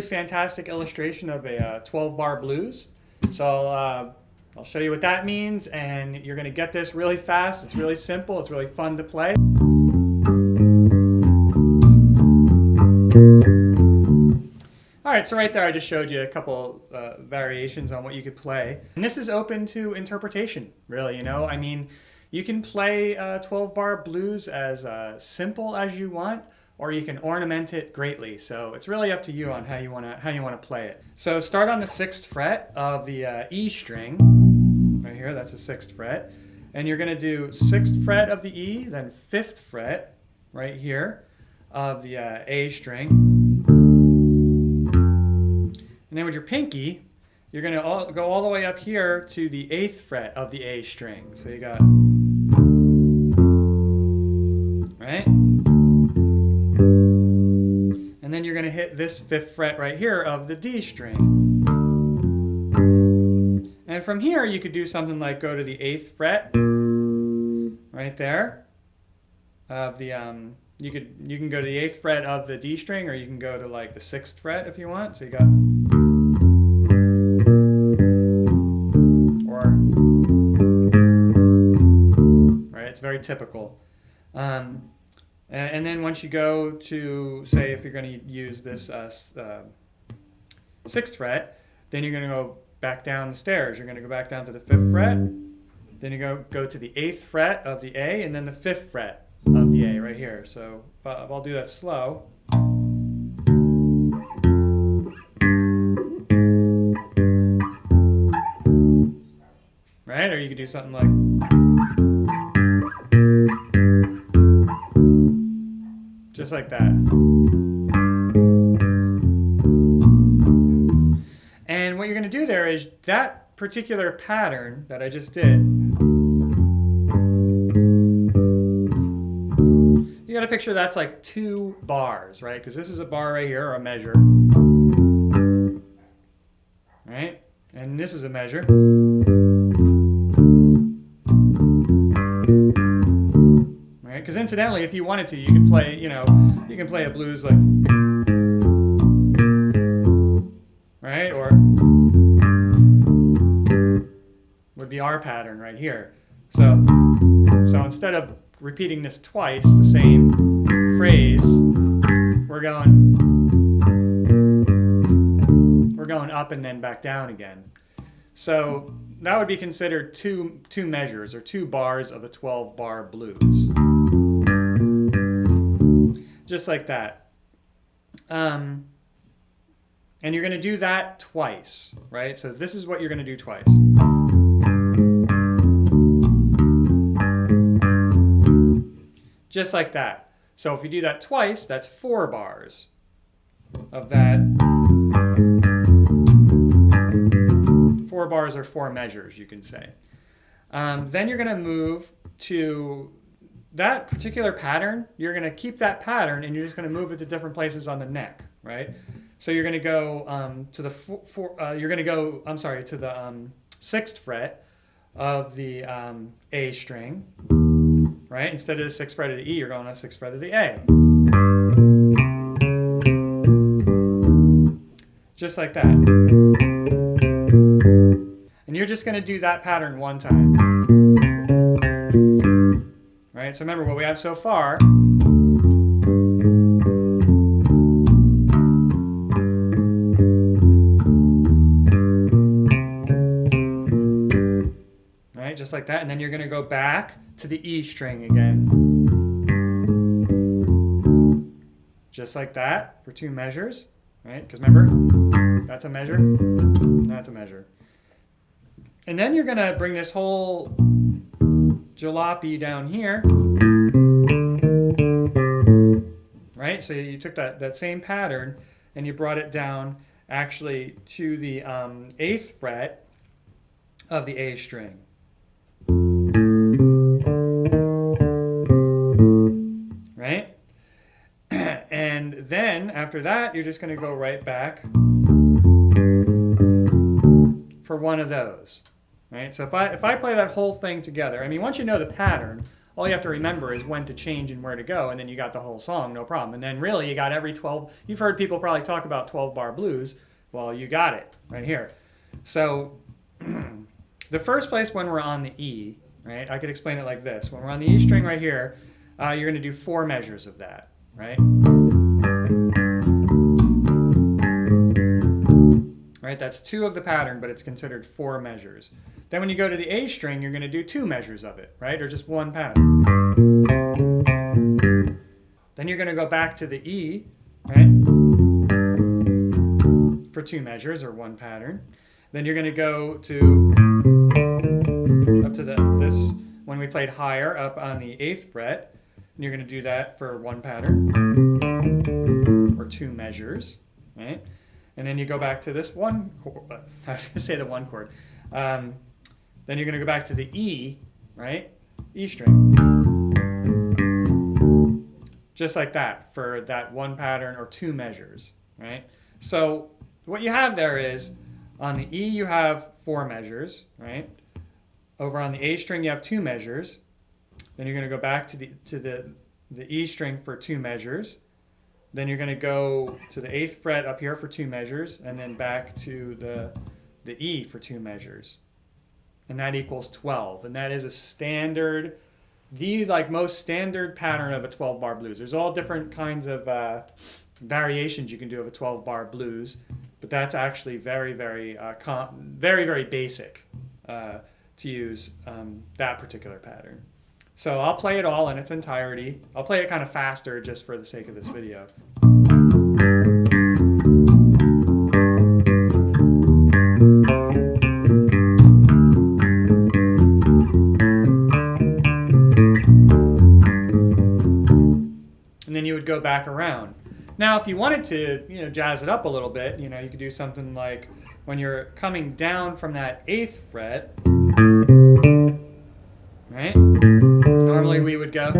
fantastic illustration of a 12-bar blues. So I'll show you what that means, and you're going to get this really fast. It's really simple. It's really fun to play. All right, so right there I just showed you a couple variations on what you could play. And this is open to interpretation, really, you know? I mean, you can play 12-bar blues as simple as you want, or you can ornament it greatly. So it's really up to you on how you want to play it. So start on the 6th fret of the E string, right here, that's the 6th fret. And you're gonna do 6th fret of the E, then 5th fret, right here, of the A string. And then with your pinky, you're gonna go all the way up here to the 8th fret of the A string. So you got, right? And then you're going to hit this 5th fret right here of the D string. And from here you could do something like go to the 8th fret right there of the you can go to the 8th fret of the D string, or you can go to like the 6th fret if you want. So you got, or right, it's very typical. And then once you go to, say, if you're going to use this 6th fret, then you're going to go back down the stairs. You're going to go back down to the 5th fret. Then you go to the 8th fret of the A, and then the 5th fret of the A right here. So if I'll do that slow. Right? Or you could do something like, just like that. And what you're going to do there is that particular pattern that I just did, you got to picture that's like 2 bars, right? Because this is a bar right here, or a measure, right? And this is a measure. Because incidentally, if you wanted to, you can play, you can play a blues like, right? Or would be our pattern right here. So instead of repeating this twice, the same phrase, we're going up and then back down again. So that would be considered two measures, or 2 bars of a 12-bar blues. Just like that. And you're going to do that twice, right? So this is what you're going to do twice. Just like that. So if you do that twice, that's 4 bars of that. 4 bars or 4 measures, you can say. Then you're going to move to that particular pattern. You're going to keep that pattern, and you're just going to move it to different places on the neck, right? So you're going to go to the to the 6th fret of the A string, right? Instead of the 6th fret of the E, you're going to the 6th fret of the A. Just like that. And you're just going to do that pattern 1 time. Right? So remember what we have so far. Right? Just like that. And then you're going to go back to the E string again. Just like that for 2 measures. Right? Because remember, that's a measure, that's a measure. And then you're going to bring this whole jalopy down here, right? So you took that same pattern and you brought it down actually to the 8th fret of the A string. Right? And then after that, you're just going to go right back for one of those. Right? So if I play that whole thing together, I mean, once you know the pattern, all you have to remember is when to change and where to go, and then you got the whole song, no problem. And then really you got every 12, you've heard people probably talk about 12-bar blues. Well, you got it right here. So the first place when we're on the E, right, I could explain it like this. When we're on the E string right here, you're going to do 4 measures of that, right? Right, that's 2 of the pattern, but it's considered 4 measures. Then when you go to the A string, you're going to do 2 measures of it, right, or just 1 pattern. Then you're going to go back to the E, right, for 2 measures or 1 pattern. Then you're going to go to up to this when we played higher up on the 8th fret, and you're going to do that for 1 pattern or 2 measures, right? And then you go back to this 1 chord. I was going to say the 1 chord. Then you're going to go back to the E, right? E string. Just like that for that 1 pattern or 2 measures, right? So what you have there is on the E you have 4 measures, right? Over on the A string you have 2 measures. Then you're going to go back to the E string for 2 measures. Then you're going to go to the 8th fret up here for 2 measures, and then back to the E for 2 measures. And that equals 12. And that is a standard, the most standard pattern of a 12-bar blues. There's all different kinds of variations you can do of a 12-bar blues, but that's actually very, very, very basic to use that particular pattern. So I'll play it all in its entirety. I'll play it kind of faster just for the sake of this video. And then you would go back around. Now, if you wanted to, jazz it up a little bit, you could do something like when you're coming down from that 8th fret, right? Normally we would go,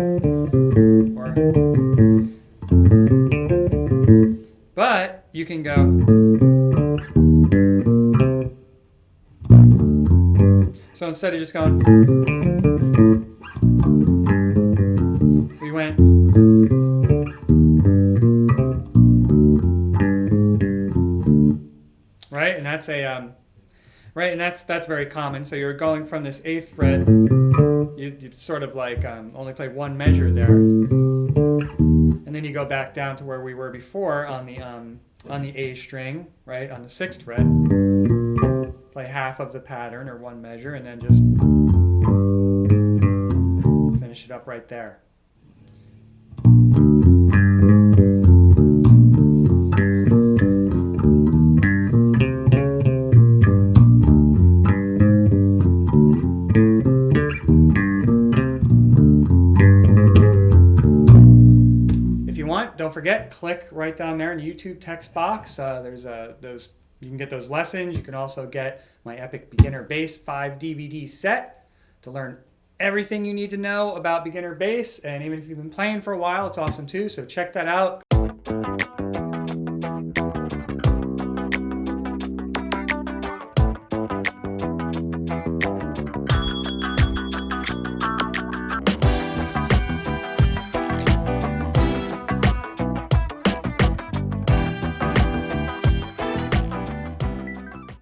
but you can go. So instead of just going, we went. Right, and that's right, and that's very common. So you're going from this 8th fret. You sort of only play 1 measure there, and then you go back down to where we were before on the A string, right, on the 6th fret. Play half of the pattern or 1 measure, and then just finish it up right there. Don't forget, click right down there in the YouTube text box. There's those. You can get those lessons. You can also get my Epic Beginner Bass 5 DVD set to learn everything you need to know about beginner bass. And even if you've been playing for a while, it's awesome too. So check that out.